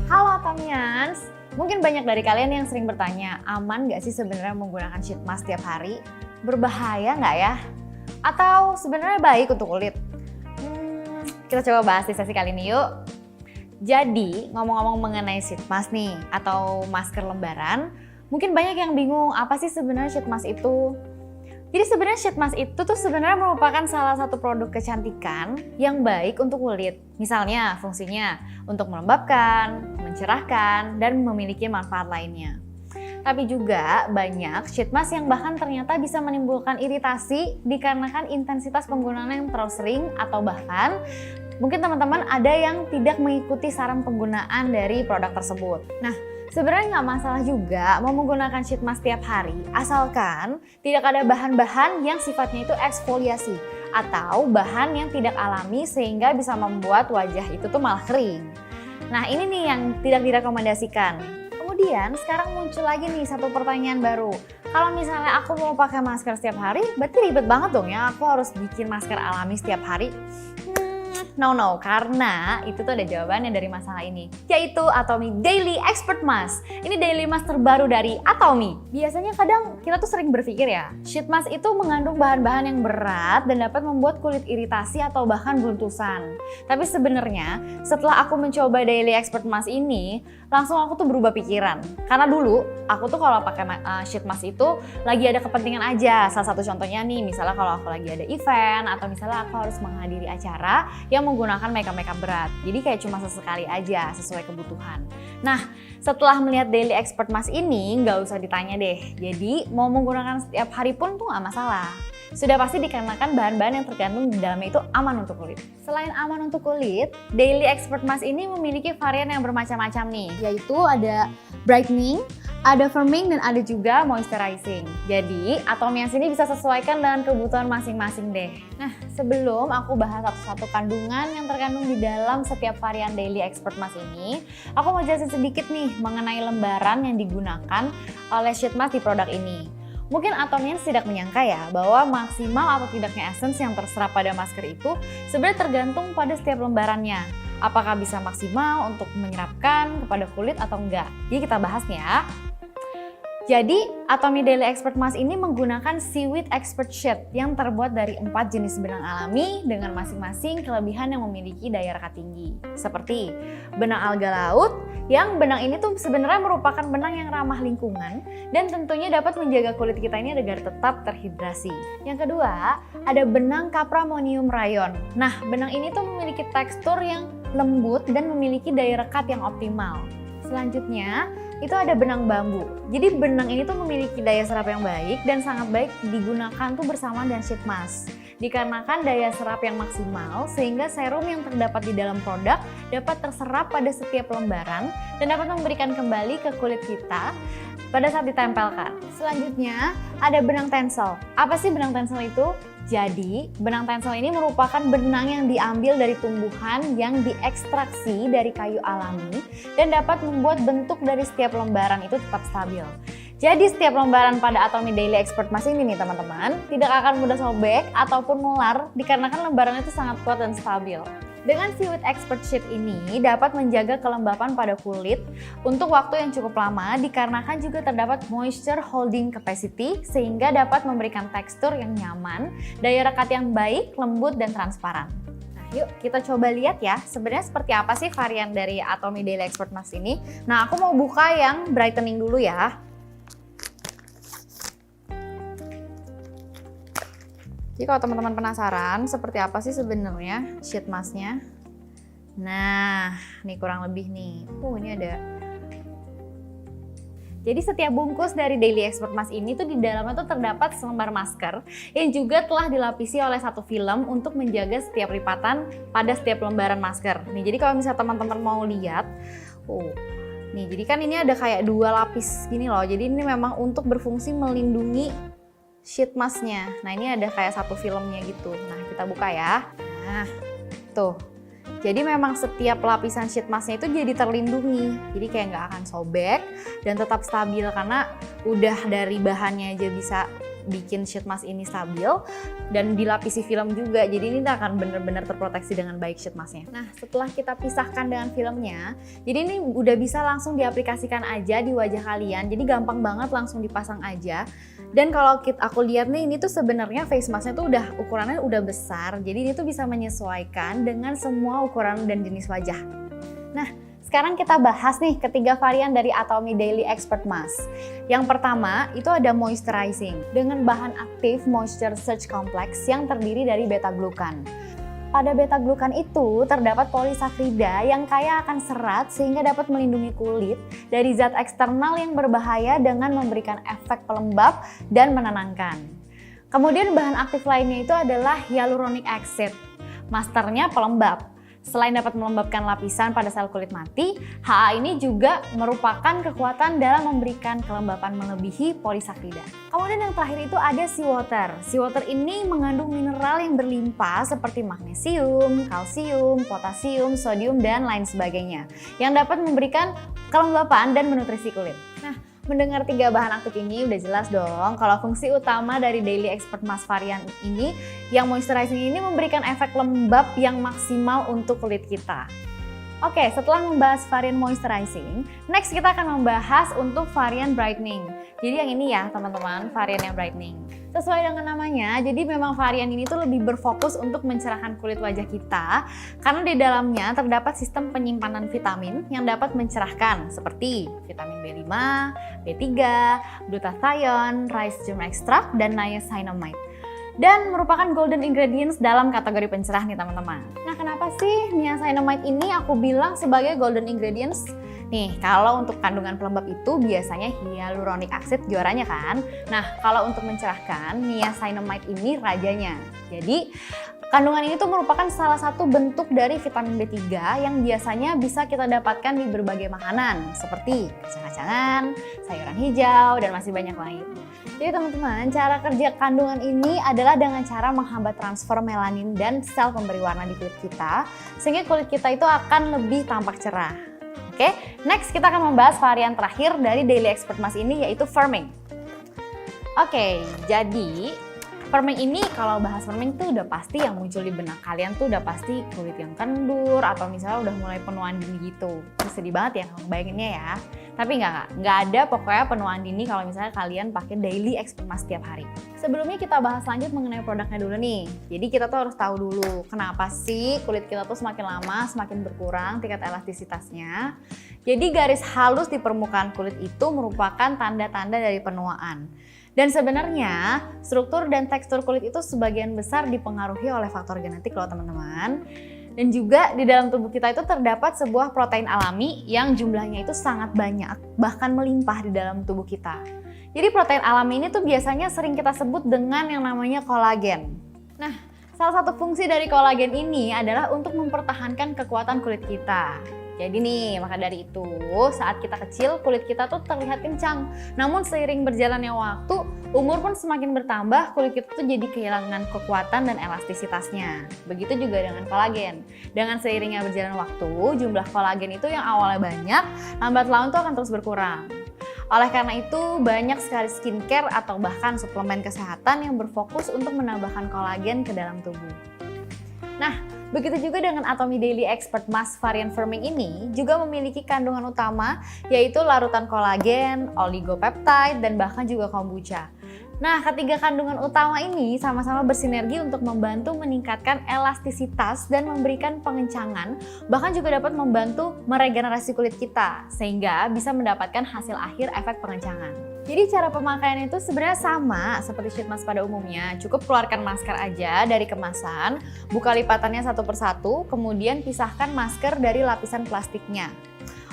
Halo Atomians, mungkin banyak dari kalian yang sering bertanya, aman nggak sih sebenarnya menggunakan sheet mask tiap hari? Berbahaya nggak ya? Atau sebenarnya baik untuk kulit? Kita coba bahas di sesi kali ini yuk. Jadi ngomong-ngomong mengenai sheet mask nih, atau masker lembaran, mungkin banyak yang bingung apa sih sebenarnya sheet mask itu? Jadi sebenarnya sheet mask itu tuh sebenarnya merupakan salah satu produk kecantikan yang baik untuk kulit. Misalnya fungsinya untuk melembabkan, mencerahkan, dan memiliki manfaat lainnya. Tapi juga banyak sheet mask yang bahkan ternyata bisa menimbulkan iritasi dikarenakan intensitas penggunaan yang terlalu sering atau bahkan mungkin teman-teman ada yang tidak mengikuti saran penggunaan dari produk tersebut. Nah, sebenarnya nggak masalah juga mau menggunakan sheet mask tiap hari, asalkan tidak ada bahan-bahan yang sifatnya itu eksfoliasi atau bahan yang tidak alami sehingga bisa membuat wajah itu tuh malah kering. Nah ini nih yang tidak direkomendasikan. Kemudian sekarang muncul lagi nih satu pertanyaan baru. Kalau misalnya aku mau pakai masker setiap hari, berarti ribet banget dong ya aku harus bikin masker alami setiap hari. No, karena itu tuh ada jawabannya dari masalah ini, yaitu Atomy Daily Expert Mask. Ini daily mask terbaru dari Atomy. Biasanya kadang kita tuh sering berpikir ya, sheet mask itu mengandung bahan-bahan yang berat dan dapat membuat kulit iritasi atau bahkan buntusan. Tapi sebenarnya setelah aku mencoba Daily Expert Mask ini, langsung aku tuh berubah pikiran. Karena dulu aku tuh kalau pakai sheet mask itu lagi ada kepentingan aja. Salah satu contohnya nih, misalnya kalau aku lagi ada event atau misalnya aku harus menghadiri acara yang menggunakan makeup berat. Jadi kayak cuma sesekali aja sesuai kebutuhan. Nah, setelah melihat Daily Expert Mask ini nggak usah ditanya deh. Jadi mau menggunakan setiap hari pun tuh nggak masalah. Sudah pasti dikarenakan bahan-bahan yang terkandung di dalamnya itu aman untuk kulit. Selain aman untuk kulit, Daily Expert Mask ini memiliki varian yang bermacam-macam nih, yaitu ada brightening, ada firming, dan ada juga moisturizing. Jadi, Atomy ini bisa sesuaikan dengan kebutuhan masing-masing deh. Nah, sebelum aku bahas satu-satu kandungan yang terkandung di dalam setiap varian Daily Expert Mask ini, aku mau jelasin sedikit nih mengenai lembaran yang digunakan oleh sheet mask di produk ini. Mungkin Atomy tidak menyangka ya bahwa maksimal atau tidaknya essence yang terserap pada masker itu sebenarnya tergantung pada setiap lembarannya. Apakah bisa maksimal untuk menyerapkan kepada kulit atau enggak? Jadi kita bahas nih ya. Jadi, Atomy Daily Expert Mask ini menggunakan Seaweed Expert Sheet yang terbuat dari 4 jenis benang alami dengan masing-masing kelebihan yang memiliki daya rekat tinggi. Seperti benang alga laut, yang benang ini tuh sebenarnya merupakan benang yang ramah lingkungan dan tentunya dapat menjaga kulit kita ini agar tetap terhidrasi. Yang kedua, ada benang Capramonium Rayon. Nah, benang ini tuh memiliki tekstur yang lembut dan memiliki daya rekat yang optimal. Selanjutnya, itu ada benang bambu. Jadi benang ini tuh memiliki daya serap yang baik dan sangat baik digunakan tuh bersama dengan sheet mask. Dikarenakan daya serap yang maksimal sehingga serum yang terdapat di dalam produk dapat terserap pada setiap lembaran dan dapat memberikan kembali ke kulit kita pada saat ditempelkan. Selanjutnya ada benang tensel. Apa sih benang tensel itu? Jadi, benang tensel ini merupakan benang yang diambil dari tumbuhan yang diekstraksi dari kayu alami dan dapat membuat bentuk dari setiap lembaran itu tetap stabil. Jadi setiap lembaran pada Atomy Daily Expert Mask ini nih teman-teman, tidak akan mudah sobek ataupun mular dikarenakan lembarannya itu sangat kuat dan stabil. Dengan Seaweed Expert Sheet ini dapat menjaga kelembapan pada kulit untuk waktu yang cukup lama dikarenakan juga terdapat moisture holding capacity sehingga dapat memberikan tekstur yang nyaman, daya rekat yang baik, lembut, dan transparan. Nah, yuk kita coba lihat ya sebenarnya seperti apa sih varian dari Atomy Daily Expert Mask ini. Nah, aku mau buka yang brightening dulu ya. Jadi kalau teman-teman penasaran seperti apa sih sebenarnya sheet masknya, nah ini kurang lebih nih, ini ada. Jadi setiap bungkus dari Daily Expert Mask ini tuh di dalamnya tuh terdapat selembar masker yang juga telah dilapisi oleh satu film untuk menjaga setiap lipatan pada setiap lembaran masker. Nih jadi kalau misalnya teman-teman mau lihat, nih jadi kan ini ada kayak 2 lapis gini loh. Jadi ini memang untuk berfungsi melindungi sheet masknya. Nah ini ada kayak satu filmnya gitu. Nah kita buka ya. Nah tuh. Jadi memang setiap lapisan sheet masknya itu jadi terlindungi. Jadi kayak nggak akan sobek dan tetap stabil karena udah dari bahannya aja bisa bikin sheet mask ini stabil dan dilapisi film juga. Jadi ini akan benar-benar terproteksi dengan baik sheet masknya. Nah, setelah kita pisahkan dengan filmnya, jadi ini udah bisa langsung diaplikasikan aja di wajah kalian. Jadi gampang banget langsung dipasang aja. Dan kalau aku lihat nih, ini tuh sebenarnya face masknya tuh ukurannya udah besar. Jadi ini tuh bisa menyesuaikan dengan semua ukuran dan jenis wajah. Nah, sekarang kita bahas nih ketiga varian dari Atomy Daily Expert Mask. Yang pertama itu ada moisturizing dengan bahan aktif Moisture Surge Complex yang terdiri dari beta-glucan. Pada beta-glucan itu terdapat polisakrida yang kaya akan serat sehingga dapat melindungi kulit dari zat eksternal yang berbahaya dengan memberikan efek pelembab dan menenangkan. Kemudian bahan aktif lainnya itu adalah hyaluronic acid. Masternya pelembab. Selain dapat melembabkan lapisan pada sel kulit mati, HA ini juga merupakan kekuatan dalam memberikan kelembapan melebihi polisakrida. Kemudian yang terakhir itu ada seawater. Seawater ini mengandung mineral yang berlimpah seperti magnesium, kalsium, potasium, sodium, dan lain sebagainya yang dapat memberikan kelembapan dan menutrisi kulit. Nah, mendengar tiga bahan aktif ini udah jelas dong kalau fungsi utama dari Daily Expert Mask varian ini yang moisturizing ini memberikan efek lembab yang maksimal untuk kulit kita. Oke, setelah membahas varian moisturizing, next kita akan membahas untuk varian brightening. Jadi yang ini ya teman-teman, varian yang brightening. Sesuai dengan namanya, jadi memang varian ini tuh lebih berfokus untuk mencerahkan kulit wajah kita karena di dalamnya terdapat sistem penyimpanan vitamin yang dapat mencerahkan seperti vitamin B5, B3, glutathione, rice germ extract, dan niacinamide. Dan merupakan golden ingredients dalam kategori pencerah nih teman-teman. Nah, kenapa sih niacinamide ini aku bilang sebagai golden ingredients? Nih, kalau untuk kandungan pelembab itu biasanya hyaluronic acid juaranya kan. Nah, kalau untuk mencerahkan niacinamide ini rajanya. Jadi, kandungan ini tuh merupakan salah satu bentuk dari vitamin B3 yang biasanya bisa kita dapatkan di berbagai makanan seperti kacang-kacangan, sayuran hijau, dan masih banyak lain. Jadi teman-teman, cara kerja kandungan ini adalah dengan cara menghambat transfer melanin dan sel pemberi warna di kulit kita sehingga kulit kita itu akan lebih tampak cerah. Oke, next kita akan membahas varian terakhir dari Daily Expert Mask ini yaitu firming. Oke, jadi firming ini kalau bahas firming tuh udah pasti yang muncul di benak kalian tuh udah pasti kulit yang kendur atau misalnya udah mulai penuaan dini gitu. Sedih banget ya bayanginnya ya. Tapi nggak ada pokoknya penuaan dini kalau misalnya kalian pakai Daily Expert Mask setiap hari. Sebelumnya kita bahas lanjut mengenai produknya dulu nih. Jadi kita tuh harus tahu dulu kenapa sih kulit kita tuh semakin lama semakin berkurang tingkat elastisitasnya. Jadi garis halus di permukaan kulit itu merupakan tanda-tanda dari penuaan. Dan sebenarnya struktur dan tekstur kulit itu sebagian besar dipengaruhi oleh faktor genetik loh teman-teman. Dan juga di dalam tubuh kita itu terdapat sebuah protein alami yang jumlahnya itu sangat banyak, bahkan melimpah di dalam tubuh kita. Jadi protein alami ini tuh biasanya sering kita sebut dengan yang namanya kolagen. Nah, salah satu fungsi dari kolagen ini adalah untuk mempertahankan kekuatan kulit kita. Jadi nih, maka dari itu saat kita kecil kulit kita tuh terlihat kencang. Namun seiring berjalannya waktu, umur pun semakin bertambah, kulit kita tuh jadi kehilangan kekuatan dan elastisitasnya. Begitu juga dengan kolagen. Dengan seiringnya berjalan waktu, jumlah kolagen itu yang awalnya banyak, lambat laun tuh akan terus berkurang. Oleh karena itu, banyak sekali skincare atau bahkan suplemen kesehatan yang berfokus untuk menambahkan kolagen ke dalam tubuh. Nah, begitu juga dengan Atomy Daily Expert Mask varian firming ini juga memiliki kandungan utama yaitu larutan kolagen, oligopeptide, dan bahkan juga kombucha. Nah, ketiga kandungan utama ini sama-sama bersinergi untuk membantu meningkatkan elastisitas dan memberikan pengencangan, bahkan juga dapat membantu meregenerasi kulit kita sehingga bisa mendapatkan hasil akhir efek pengencangan. Jadi cara pemakaian itu sebenarnya sama seperti sheet mask pada umumnya. Cukup keluarkan masker aja dari kemasan, buka lipatannya satu persatu, kemudian pisahkan masker dari lapisan plastiknya.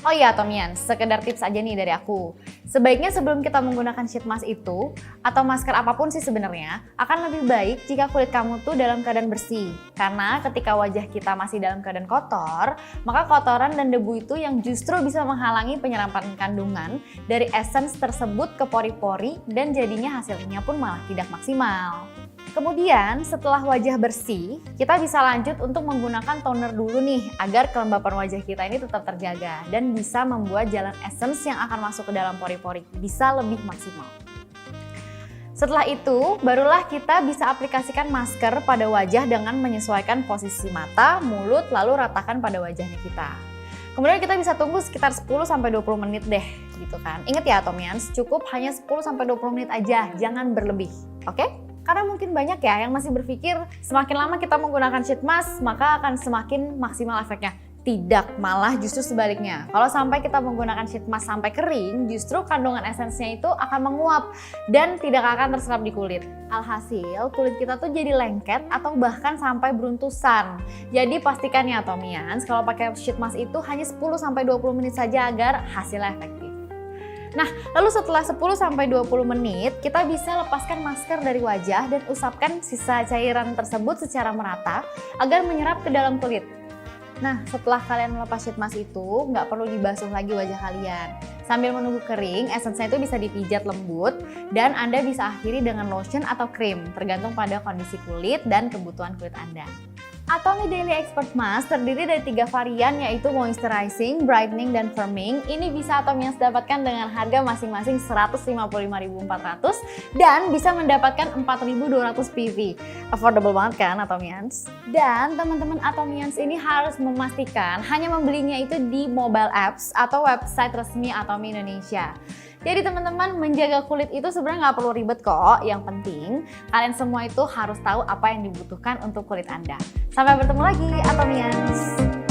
Oh iya Atomians, sekedar tips aja nih dari aku. Sebaiknya sebelum kita menggunakan sheet mask itu, atau masker apapun sih sebenarnya, akan lebih baik jika kulit kamu tuh dalam keadaan bersih. Karena ketika wajah kita masih dalam keadaan kotor, maka kotoran dan debu itu yang justru bisa menghalangi penyerapan kandungan dari essence tersebut ke pori-pori dan jadinya hasilnya pun malah tidak maksimal. Kemudian setelah wajah bersih, kita bisa lanjut untuk menggunakan toner dulu nih agar kelembapan wajah kita ini tetap terjaga dan bisa membuat jalan essence yang akan masuk ke dalam pori-pori bisa lebih maksimal. Setelah itu, barulah kita bisa aplikasikan masker pada wajah dengan menyesuaikan posisi mata, mulut, lalu ratakan pada wajahnya kita. Kemudian kita bisa tunggu sekitar 10-20 menit deh, gitu kan. Ingat ya Atomians, cukup hanya 10-20 menit aja, jangan berlebih, oke? Karena mungkin banyak ya yang masih berpikir semakin lama kita menggunakan sheet mask, maka akan semakin maksimal efeknya. Tidak, malah justru sebaliknya. Kalau sampai kita menggunakan sheet mask sampai kering, justru kandungan esensinya itu akan menguap dan tidak akan terserap di kulit. Alhasil, kulit kita tuh jadi lengket atau bahkan sampai beruntusan. Jadi pastikan ya Atomians, kalau pakai sheet mask itu hanya 10-20 menit saja agar hasilnya efektif. Nah, lalu setelah 10-20 menit, kita bisa lepaskan masker dari wajah dan usapkan sisa cairan tersebut secara merata agar menyerap ke dalam kulit. Nah, setelah kalian melepas sheet mask itu, nggak perlu dibasuh lagi wajah kalian. Sambil menunggu kering, esensinya itu bisa dipijat lembut dan Anda bisa akhiri dengan lotion atau krim, tergantung pada kondisi kulit dan kebutuhan kulit Anda. Atomy Daily Expert Mask terdiri dari 3 varian yaitu moisturizing, brightening, dan firming. Ini bisa Atomians dapatkan dengan harga masing-masing 155.400 dan bisa mendapatkan 4.200 PV. Affordable banget kan Atomians? Dan teman-teman Atomians ini harus memastikan hanya membelinya itu di mobile apps atau website resmi Atomy Indonesia. Jadi teman-teman, menjaga kulit itu sebenarnya nggak perlu ribet kok. Yang penting, kalian semua itu harus tahu apa yang dibutuhkan untuk kulit Anda. Sampai bertemu lagi, Atomians!